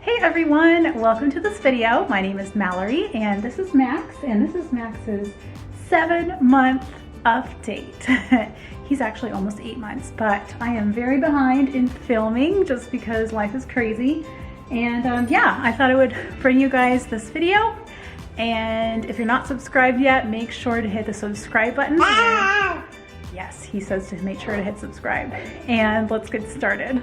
Hey everyone, welcome to this video. My name is Mallory and this is Max, and this is Max's 7-month update. He's actually almost 8 months, but I am very behind in filming just because life is crazy. And yeah, I thought I would bring you guys this video. And if you're not subscribed yet, make sure to hit the subscribe button. Yes, he says to make sure to hit subscribe. And let's get started.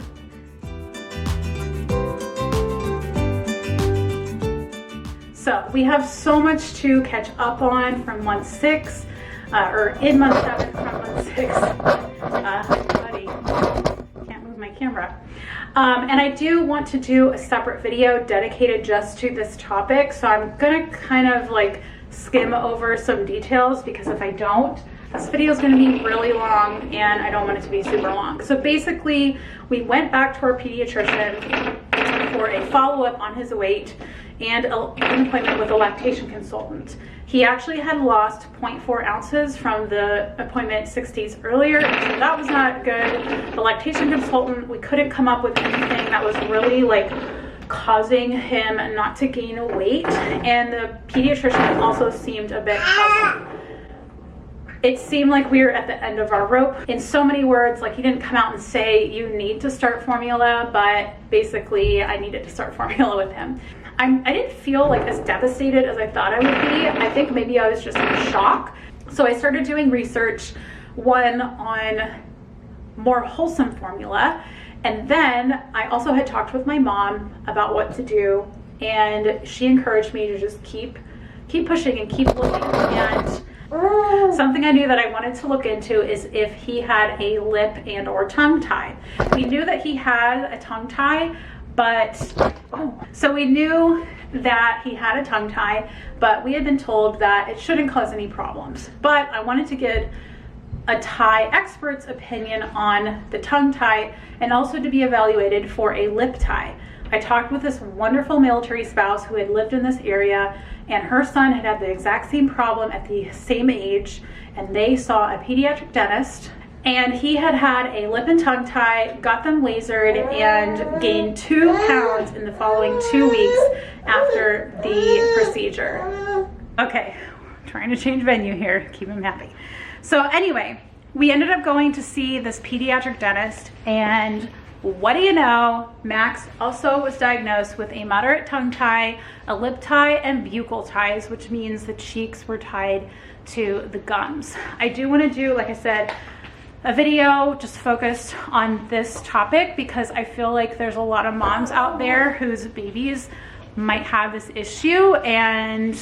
So we have so much to catch up on from month 6, or in month 7 from month 6. Buddy, can't move my camera. And I do want to do a separate video dedicated just to this topic. So I'm gonna kind of like skim over some details, because if I don't, this video is going to be really long and I don't want it to be super long. So basically, we went back to our pediatrician for a follow-up on his weight and an appointment with a lactation consultant. He actually had lost 0.4 ounces from the appointment 6 days earlier, so that was not good. The lactation consultant, we couldn't come up with anything that was really like causing him not to gain weight, and the pediatrician also seemed a bit puzzled. It seemed like we were at the end of our rope. In so many words, like he didn't come out and say, you need to start formula, but basically I needed to start formula with him. I didn't feel like as devastated as I thought I would be. I think maybe I was just in shock. So I started doing research, one on more wholesome formula. And then I also had talked with my mom about what to do. And she encouraged me to just keep pushing and keep looking. And something I knew that I wanted to look into is if he had a lip and or tongue tie. We knew that he had a tongue tie, but so we knew that he had a tongue tie, but we had been told that it shouldn't cause any problems. But I wanted to get a tie expert's opinion on the tongue tie and also to be evaluated for a lip tie. I talked with this wonderful military spouse who had lived in this area, and her son had had the exact same problem at the same age, and they saw a pediatric dentist, and he had had a lip and tongue tie, got them lasered, and gained 2 pounds in the following 2 weeks after the procedure. Okay, trying to change venue here, keep him happy. So anyway, we ended up going to see this pediatric dentist, and what do you know, Max also was diagnosed with a moderate tongue tie, a lip tie, and buccal ties, which means the cheeks were tied to the gums. I do want to do, like I said, a video just focused on this topic because I feel like there's a lot of moms out there whose babies might have this issue and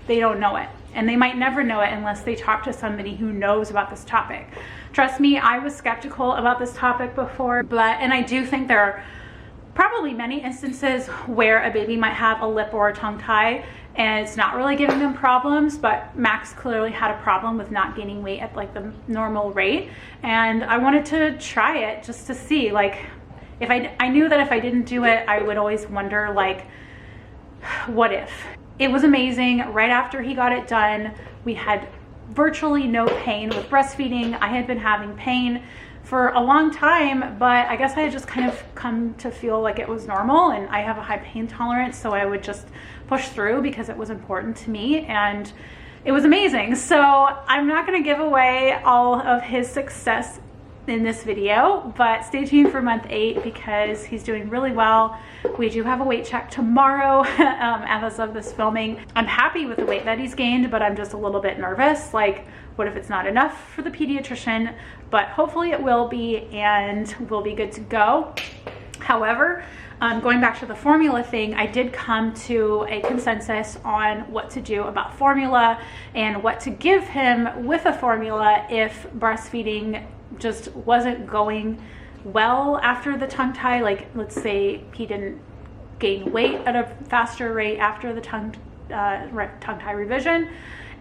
they don't know it. And they might never know it unless they talk to somebody who knows about this topic. Trust me, I was skeptical about this topic before, and I do think there are probably many instances where a baby might have a lip or a tongue tie and it's not really giving them problems, but Max clearly had a problem with not gaining weight at like the normal rate. And I wanted to try it just to see, like, if I knew that if I didn't do it, I would always wonder, like, what if? It was amazing. Right after he got it done, we had virtually no pain with breastfeeding. I had been having pain for a long time, but I guess I had just kind of come to feel like it was normal, and I have a high pain tolerance, so I would just push through because it was important to me, and it was amazing. So I'm not going to give away all of his success in this video, but stay tuned for month 8 because he's doing really well. We do have a weight check tomorrow as of this filming. I'm happy with the weight that he's gained, but I'm just a little bit nervous. Like, what if it's not enough for the pediatrician? But hopefully it will be, and we'll be good to go. However, going back to the formula thing, I did come to a consensus on what to do about formula and what to give him with a formula if breastfeeding just wasn't going well after the tongue tie. Like, let's say he didn't gain weight at a faster rate after the tongue tie revision.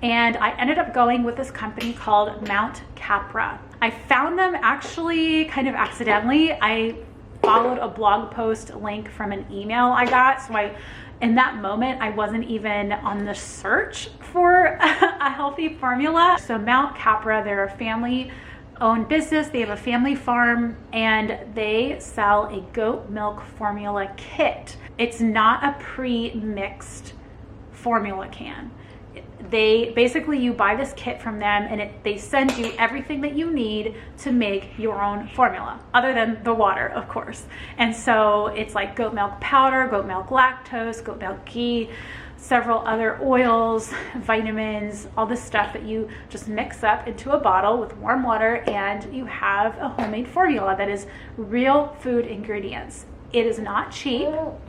And I ended up going with this company called Mount Capra. I found them actually kind of accidentally. I followed a blog post link from an email I got. So in that moment, I wasn't even on the search for a healthy formula. So Mount Capra, they're a family owned business. They have a family farm and they sell a goat milk formula kit. It's not a pre-mixed formula can. They basically, you buy this kit from them and they send you everything that you need to make your own formula, other than the water, of course. And so it's like goat milk powder, goat milk lactose, goat milk ghee, several other oils, vitamins, all this stuff that you just mix up into a bottle with warm water, and you have a homemade formula that is real food ingredients. It is not cheap.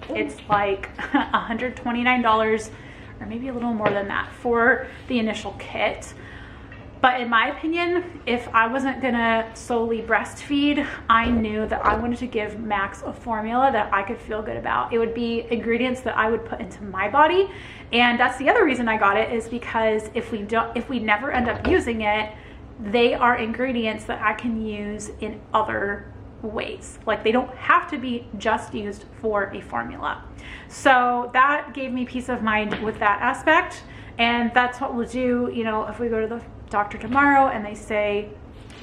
It's like $129 or maybe a little more than that for the initial kit. But in my opinion, if I wasn't gonna solely breastfeed, I knew that I wanted to give Max a formula that I could feel good about. It would be ingredients that I would put into my body. And that's the other reason I got it, is because if we never end up using it, they are ingredients that I can use in other ways. Like, they don't have to be just used for a formula. So that gave me peace of mind with that aspect. And that's what we'll do, you know, if we go to the doctor tomorrow and they say,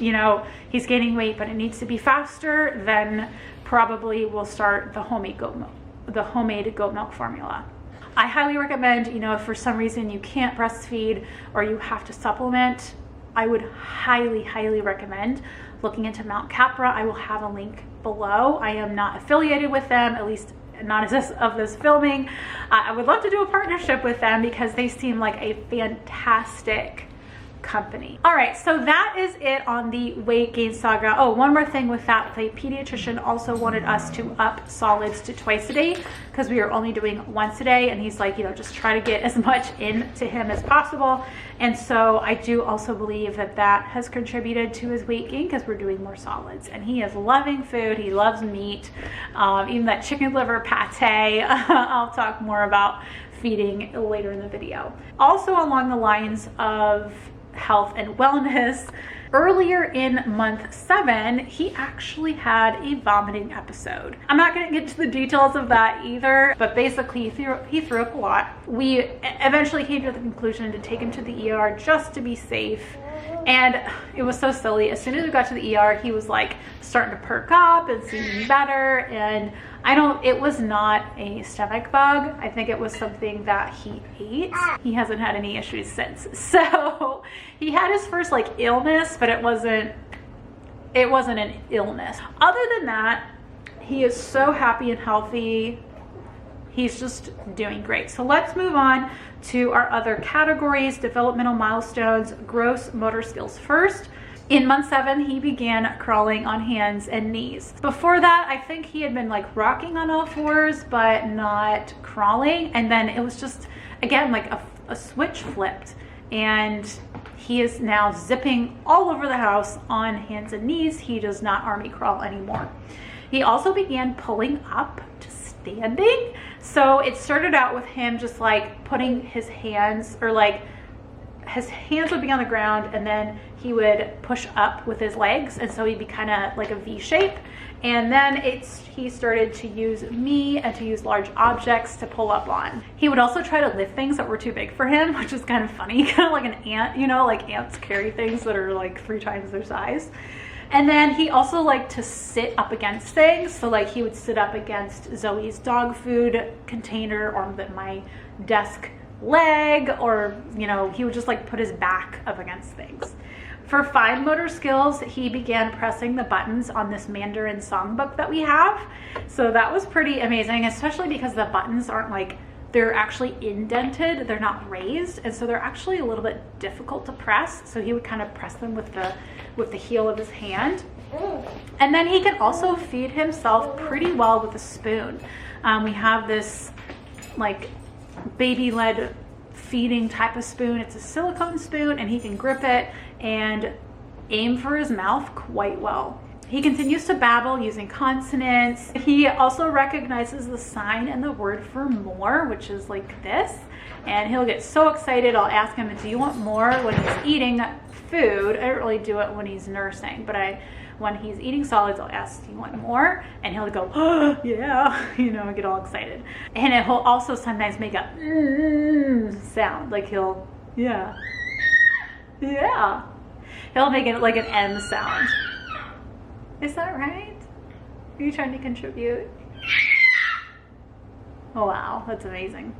you know, he's gaining weight but it needs to be faster, then probably we'll start the homemade goat milk formula. I highly recommend, you know, if for some reason you can't breastfeed or you have to supplement, I would highly recommend looking into Mount Capra. I will have a link below. I am not affiliated with them, at least not as of this filming. I would love to do a partnership with them because they seem like a fantastic company. All right, so that is it on the weight gain saga. Oh, one more thing with that, the pediatrician also wanted us to up solids to twice a day because we were only doing once a day, and he's like, you know, just try to get as much into him as possible. And so I do also believe that that has contributed to his weight gain because we're doing more solids, and he is loving food. He loves meat, even that chicken liver pate. I'll talk more about feeding later in the video. Also along the lines of health and wellness, earlier in month 7, he actually had a vomiting episode. I'm not going to get into the details of that either, but basically he threw up a lot. We eventually came to the conclusion to take him to the ER just to be safe. And it was so silly. As soon as we got to the ER, he was like starting to perk up and seeming better. And it was not a stomach bug. I think it was something that he ate. He hasn't had any issues since. So he had his first like illness, but it wasn't an illness. Other than that, he is so happy and healthy. He's just doing great. So let's move on to our other categories, developmental milestones, gross motor skills first. In month 7, he began crawling on hands and knees. Before that, I think he had been like rocking on all fours, but not crawling. And then it was just, again, like a switch flipped. And he is now zipping all over the house on hands and knees. He does not army crawl anymore. He also began pulling up to standing. So it started out with him just like putting his hands, or like his hands would be on the ground and then he would push up with his legs, and so he'd be kind of like a V shape. And then he started to use me and to use large objects to pull up on. He would also try to lift things that were too big for him, which is kind of funny, kind of like an ant, you know, like ants carry things that are like 3 times their size. And then he also liked to sit up against things. So like he would sit up against Zoe's dog food container or my desk leg, or, you know, he would just like put his back up against things. For fine motor skills, he began pressing the buttons on this Mandarin songbook that we have. So that was pretty amazing, especially because the buttons aren't like, they're actually indented, they're not raised, and so they're actually a little bit difficult to press. So he would kind of press them with the heel of his hand. And then he can also feed himself pretty well with a spoon. We have this like baby-led feeding type of spoon. It's a silicone spoon, and he can grip it and aim for his mouth quite well. He continues to babble using consonants. He also recognizes the sign and the word for more, which is like this. And he'll get so excited. I'll ask him, do you want more, when he's eating food. I don't really do it when he's nursing, but when he's eating solids, I'll ask, do you want more? And he'll go, oh, yeah, you know, get all excited. And he'll also sometimes make a sound, like he'll, yeah. He'll make it like an M sound. Is that right? Are you trying to contribute? Oh wow, that's amazing.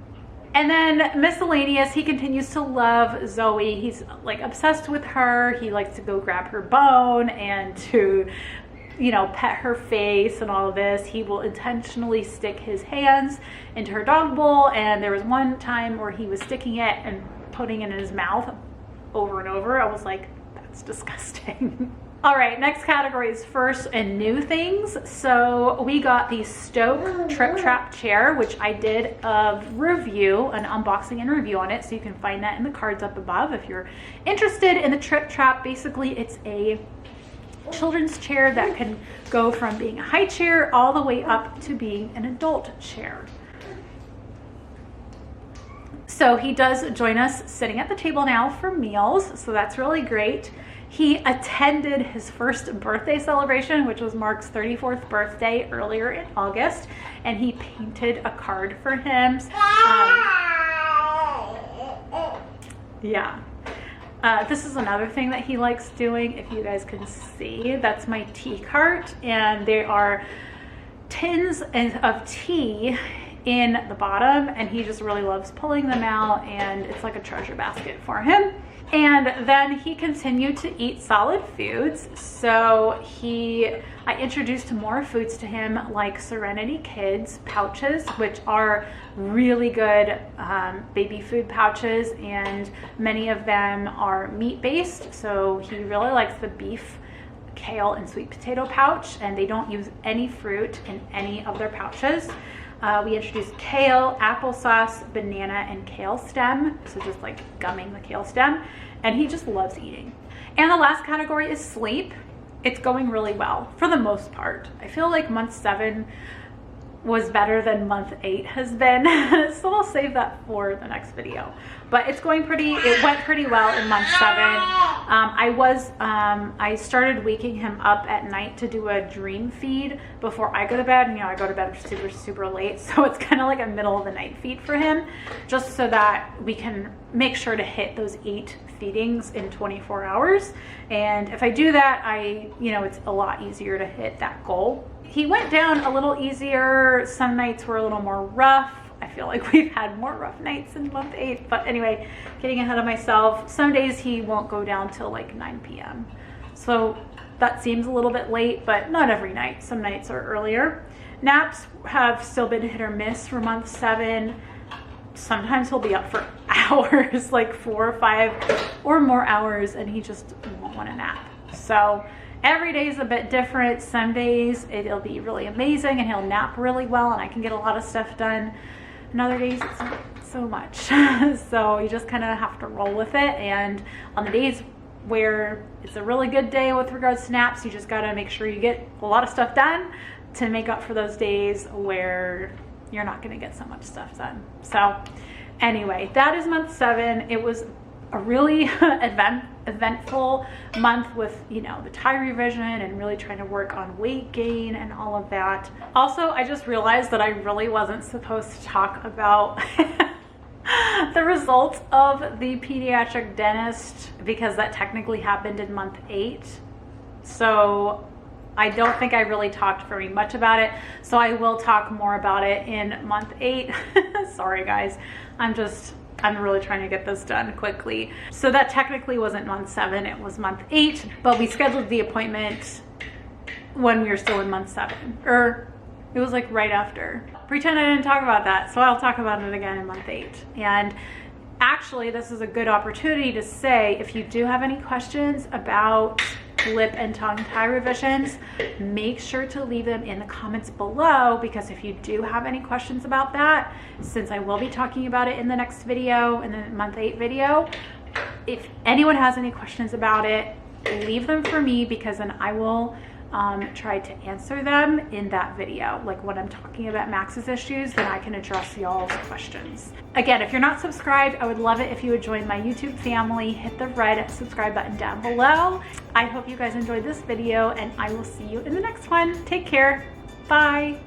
And then miscellaneous, he continues to love Zoe. He's like obsessed with her. He likes to go grab her bone and to, you know, pet her face and all of this. He will intentionally stick his hands into her dog bowl. And there was one time where he was sticking it and putting it in his mouth over and over. I was like, that's disgusting. All right, next category is first and new things. So we got the Stoke Trip Trap chair, which I did a review, an unboxing and review on it. So you can find that in the cards up above if you're interested in the Trip Trap. Basically, it's a children's chair that can go from being a high chair all the way up to being an adult chair. So he does join us sitting at the table now for meals. So that's really great. He attended his first birthday celebration, which was Mark's 34th birthday earlier in August, and he painted a card for him. This is another thing that he likes doing. If you guys can see, that's my tea cart, and there are tins of tea in the bottom, and he just really loves pulling them out, and it's like a treasure basket for him. And then he continued to eat solid foods. So I introduced more foods to him, like Serenity Kids pouches, which are really good baby food pouches, and many of them are meat based. So he really likes the beef, kale, and sweet potato pouch, and they don't use any fruit in any of their pouches. We introduced kale, applesauce, banana, and kale stem. So just like gumming the kale stem. And he just loves eating. And the last category is sleep. It's going really well for the most part. I feel like month 7 was better than month 8 has been. So I'll save that for the next video. But it went pretty well in month 7. I started waking him up at night to do a dream feed before I go to bed. And, you know, I go to bed super late. So it's kind of like a middle of the night feed for him, just so that we can make sure to hit those 8 feedings in 24 hours. And if I do that, it's a lot easier to hit that goal. He went down a little easier. Some nights were a little more rough. I feel like we've had more rough nights in month 8, but anyway, getting ahead of myself. Some days he won't go down till like 9 p.m. So that seems a little bit late, but not every night. Some nights are earlier. Naps have still been hit or miss for month 7. Sometimes he'll be up for hours, like 4 or 5 or more hours, and he just won't want to nap. So every day is a bit different. Some days it'll be really amazing and he'll nap really well and I can get a lot of stuff done. And other days it's not so much. So you just kind of have to roll with it. And on the days where it's a really good day with regards to naps, you just got to make sure you get a lot of stuff done to make up for those days where you're not going to get so much stuff done. So anyway, that is month 7. It was a really eventful month with, the tie revision and really trying to work on weight gain and all of that. Also, I just realized that I really wasn't supposed to talk about the results of the pediatric dentist, because that technically happened in month 8. So I don't think I really talked very much about it. So I will talk more about it in month 8. Sorry guys, I'm really trying to get this done quickly. So that technically wasn't month 7, it was month 8, but we scheduled the appointment when we were still in month 7, or it was like right after. Pretend I didn't talk about that, so I'll talk about it again in month 8. And actually, this is a good opportunity to say, if you do have any questions about lip and tongue tie revisions, make sure to leave them in the comments below, because if you do have any questions about that, since I will be talking about it in the next video, in the month 8 video, if anyone has any questions about it, leave them for me, because then I will try to answer them in that video. Like when I'm talking about Max's issues, then I can address y'all's questions. Again, if you're not subscribed, I would love it if you would join my YouTube family. Hit the red subscribe button down below. I hope you guys enjoyed this video, and I will see you in the next one. Take care. Bye.